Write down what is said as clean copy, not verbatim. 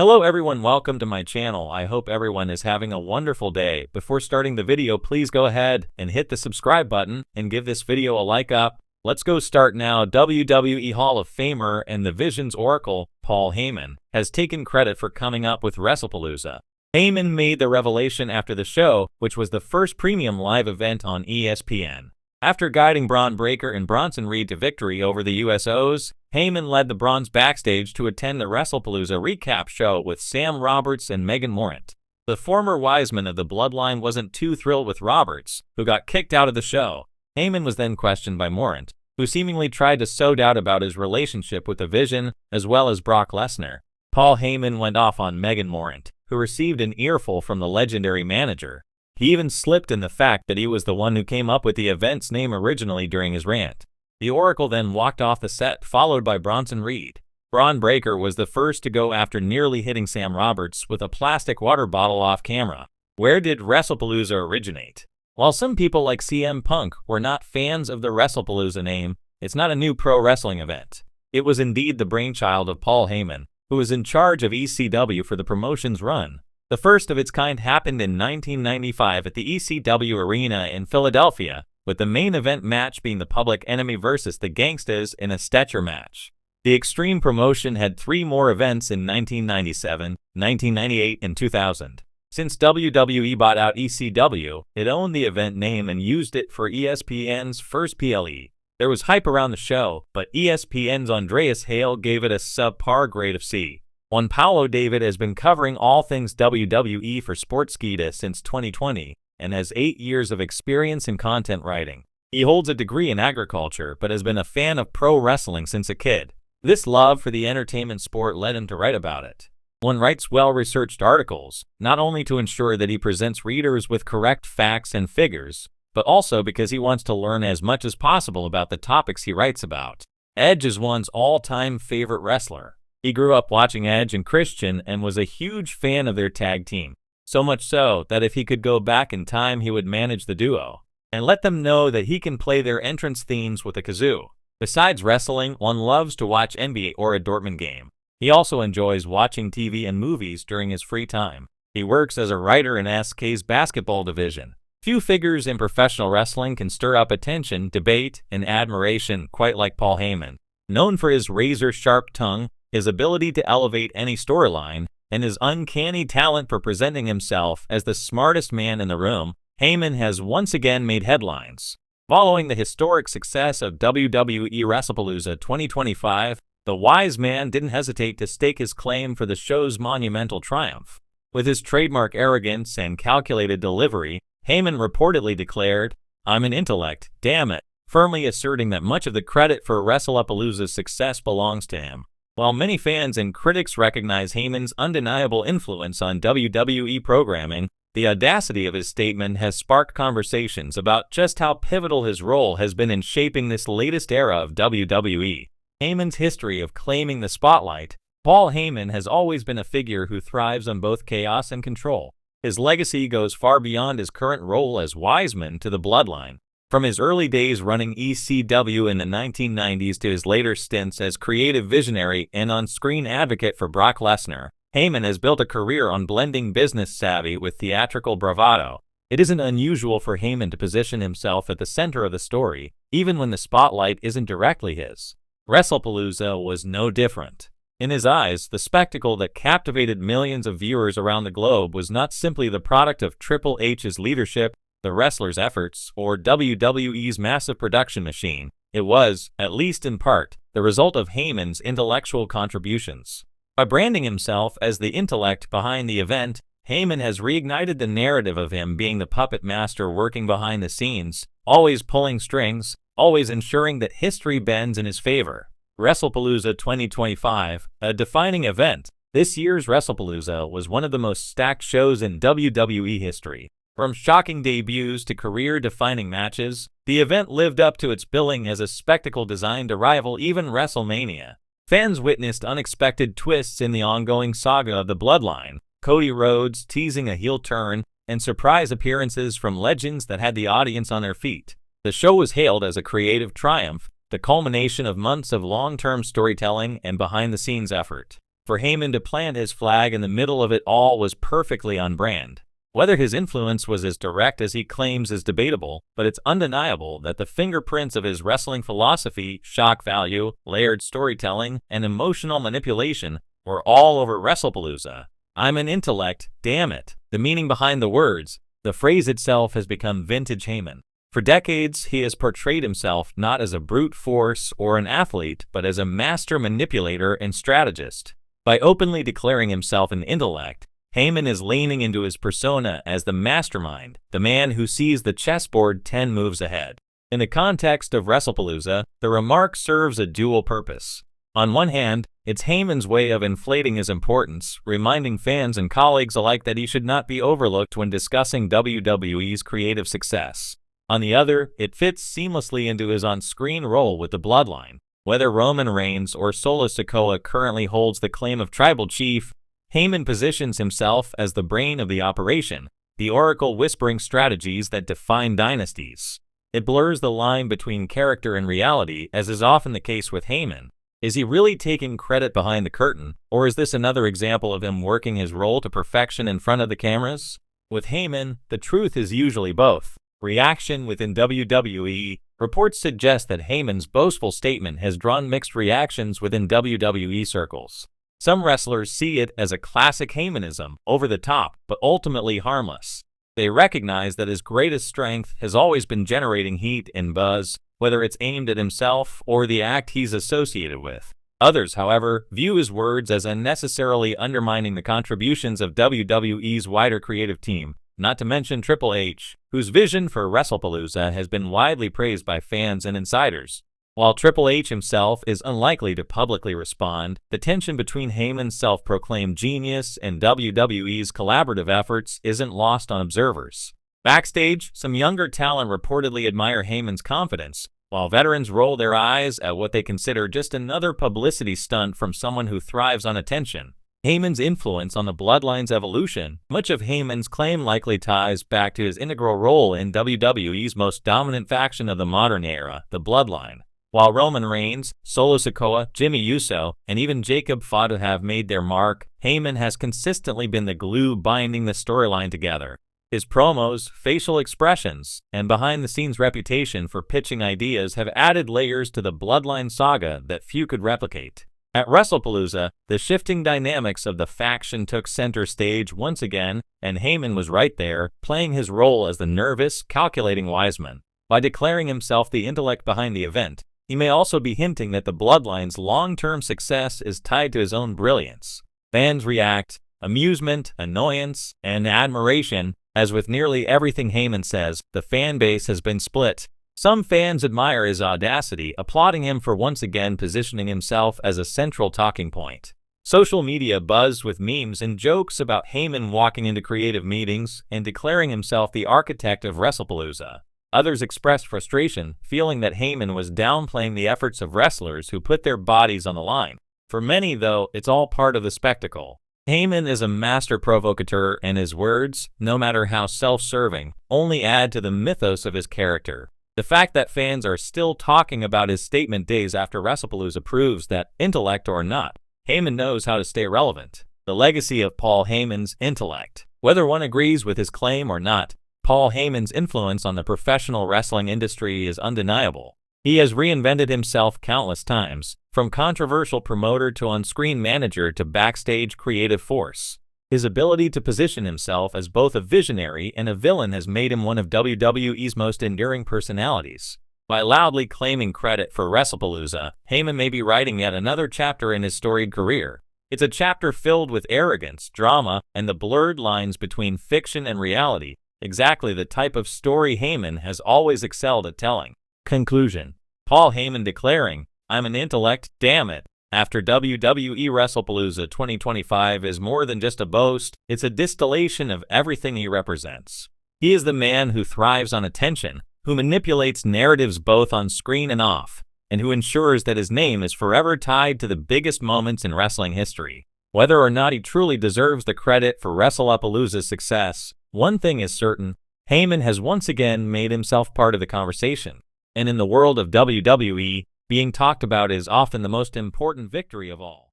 Hello everyone, welcome to my channel. I hope everyone is having a wonderful day. Before starting the video, please go ahead and hit the subscribe button and give this video a like up. Let's go start now. WWE Hall of Famer and the Vision's Oracle, Paul Heyman, has taken credit for coming up with WrestlePalooza. Heyman made the revelation after the show, which was the first premium live event on ESPN. After guiding Braun Breaker and Bronson Reed to victory over the USOs, Heyman led the Bronze backstage to attend the WrestlePalooza recap show with Sam Roberts and Megan Morant. The former Wiseman of the Bloodline wasn't too thrilled with Roberts, who got kicked out of the show. Heyman was then questioned by Morant, who seemingly tried to sow doubt about his relationship with the Vision, as well as Brock Lesnar. Paul Heyman went off on Megan Morant, who received an earful from the legendary manager. He even slipped in the fact that he was the one who came up with the event's name originally during his rant. The Oracle then walked off the set, followed by Bronson Reed. Braun Breaker was the first to go after nearly hitting Sam Roberts with a plastic water bottle off camera. Where did WrestlePalooza originate? While some people like CM Punk were not fans of the WrestlePalooza name, it's not a new pro wrestling event. It was indeed the brainchild of Paul Heyman, who was in charge of ECW for the promotion's run. The first of its kind happened in 1995 at the ECW Arena in Philadelphia, with the main event match being the Public Enemy versus the Gangstas in a stretcher match. The Extreme promotion had 3 more events in 1997, 1998, and 2000. Since WWE bought out ECW, it owned the event name and used it for ESPN's first PLE. There was hype around the show, but ESPN's Andreas Hale gave it a subpar grade of C. Juan Paulo David has been covering all things WWE for Sportskeeda since 2020 and has 8 years of experience in content writing. He holds a degree in agriculture but has been a fan of pro wrestling since a kid. This love for the entertainment sport led him to write about it. One writes well-researched articles, not only to ensure that he presents readers with correct facts and figures, but also because he wants to learn as much as possible about the topics he writes about. Edge is one's all-time favorite wrestler. He grew up watching Edge and Christian and was a huge fan of their tag team. So much so that if he could go back in time, he would manage the duo and let them know that he can play their entrance themes with a kazoo. Besides wrestling, one loves to watch NBA or a Dortmund game. He also enjoys watching TV and movies during his free time. He works as a writer in SK's basketball division. Few figures in professional wrestling can stir up attention, debate, and admiration quite like Paul Heyman. Known for his razor-sharp tongue, his ability to elevate any storyline, and his uncanny talent for presenting himself as the smartest man in the room, Heyman has once again made headlines. Following the historic success of WWE WrestlePalooza 2025, the wise man didn't hesitate to stake his claim for the show's monumental triumph. With his trademark arrogance and calculated delivery, Heyman reportedly declared, "I'm an intellect, damn it," firmly asserting that much of the credit for WrestlePalooza's success belongs to him. While many fans and critics recognize Heyman's undeniable influence on WWE programming, the audacity of his statement has sparked conversations about just how pivotal his role has been in shaping this latest era of WWE. Heyman's history of claiming the spotlight. Paul Heyman has always been a figure who thrives on both chaos and control. His legacy goes far beyond his current role as Wiseman to the Bloodline. From his early days running ECW in the 1990s to his later stints as creative visionary and on-screen advocate for Brock Lesnar, Heyman has built a career on blending business savvy with theatrical bravado. It isn't unusual for Heyman to position himself at the center of the story, even when the spotlight isn't directly his. WrestlePalooza was no different. In his eyes, the spectacle that captivated millions of viewers around the globe was not simply the product of Triple H's leadership, the wrestlers' efforts, or WWE's massive production machine. It was, at least in part, the result of Heyman's intellectual contributions. By branding himself as the intellect behind the event, Heyman has reignited the narrative of him being the puppet master working behind the scenes, always pulling strings, always ensuring that history bends in his favor. WrestlePalooza 2025, a defining event. This year's WrestlePalooza was one of the most stacked shows in WWE history. From shocking debuts to career-defining matches, the event lived up to its billing as a spectacle designed to rival even WrestleMania. Fans witnessed unexpected twists in the ongoing saga of the Bloodline, Cody Rhodes teasing a heel turn, and surprise appearances from legends that had the audience on their feet. The show was hailed as a creative triumph, the culmination of months of long-term storytelling and behind-the-scenes effort. For Heyman to plant his flag in the middle of it all was perfectly on brand. Whether his influence was as direct as he claims is debatable, but it's undeniable that the fingerprints of his wrestling philosophy, shock value, layered storytelling, and emotional manipulation were all over WrestlePalooza. I'm an intellect, damn it. The meaning behind the words, the phrase itself has become vintage Heyman. For decades, he has portrayed himself not as a brute force or an athlete, but as a master manipulator and strategist. By openly declaring himself an intellect, Heyman is leaning into his persona as the mastermind, the man who sees the chessboard 10 moves ahead. In the context of WrestlePalooza, the remark serves a dual purpose. On one hand, it's Heyman's way of inflating his importance, reminding fans and colleagues alike that he should not be overlooked when discussing WWE's creative success. On the other, it fits seamlessly into his on-screen role with the Bloodline. Whether Roman Reigns or Solo Sikoa currently holds the claim of Tribal Chief, Heyman positions himself as the brain of the operation, the oracle whispering strategies that define dynasties. It blurs the line between character and reality, as is often the case with Heyman. Is he really taking credit behind the curtain, or is this another example of him working his role to perfection in front of the cameras? With Heyman, the truth is usually both. Reaction within WWE. Reports suggest that Heyman's boastful statement has drawn mixed reactions within WWE circles. Some wrestlers see it as a classic Heymanism, over the top, but ultimately harmless. They recognize that his greatest strength has always been generating heat and buzz, whether it's aimed at himself or the act he's associated with. Others, however, view his words as unnecessarily undermining the contributions of WWE's wider creative team, not to mention Triple H, whose vision for WrestlePalooza has been widely praised by fans and insiders. While Triple H himself is unlikely to publicly respond, the tension between Heyman's self-proclaimed genius and WWE's collaborative efforts isn't lost on observers. Backstage, some younger talent reportedly admire Heyman's confidence, while veterans roll their eyes at what they consider just another publicity stunt from someone who thrives on attention. Heyman's influence on the Bloodline's evolution. Much of Heyman's claim likely ties back to his integral role in WWE's most dominant faction of the modern era, the Bloodline. While Roman Reigns, Solo Sikoa, Jimmy Uso, and even Jacob Fatu have made their mark, Heyman has consistently been the glue binding the storyline together. His promos, facial expressions, and behind-the-scenes reputation for pitching ideas have added layers to the Bloodline saga that few could replicate. At WrestlePalooza, the shifting dynamics of the faction took center stage once again, and Heyman was right there, playing his role as the nervous, calculating Wiseman. By declaring himself the intellect behind the event, he may also be hinting that the Bloodline's long-term success is tied to his own brilliance. Fans react, amusement, annoyance, and admiration. As with nearly everything Heyman says, the fan base has been split. Some fans admire his audacity, applauding him for once again positioning himself as a central talking point. Social media buzzed with memes and jokes about Heyman walking into creative meetings and declaring himself the architect of WrestlePalooza. Others expressed frustration, feeling that Heyman was downplaying the efforts of wrestlers who put their bodies on the line. For many, though, it's all part of the spectacle. Heyman is a master provocateur, and his words, no matter how self-serving, only add to the mythos of his character. The fact that fans are still talking about his statement days after WrestlePalooza proves that, intellect or not, Heyman knows how to stay relevant. The legacy of Paul Heyman's intellect. Whether one agrees with his claim or not, Paul Heyman's influence on the professional wrestling industry is undeniable. He has reinvented himself countless times, from controversial promoter to on-screen manager to backstage creative force. His ability to position himself as both a visionary and a villain has made him one of WWE's most enduring personalities. By loudly claiming credit for WrestlePalooza, Heyman may be writing yet another chapter in his storied career. It's a chapter filled with arrogance, drama, and the blurred lines between fiction and reality, exactly the type of story Heyman has always excelled at telling. Conclusion. Paul Heyman declaring, "I'm an intellect, damn it," after WWE WrestlePalooza 2025 is more than just a boast, it's a distillation of everything he represents. He is the man who thrives on attention, who manipulates narratives both on screen and off, and who ensures that his name is forever tied to the biggest moments in wrestling history. Whether or not he truly deserves the credit for WrestlePalooza's success, one thing is certain, Heyman has once again made himself part of the conversation. And in the world of WWE, being talked about is often the most important victory of all.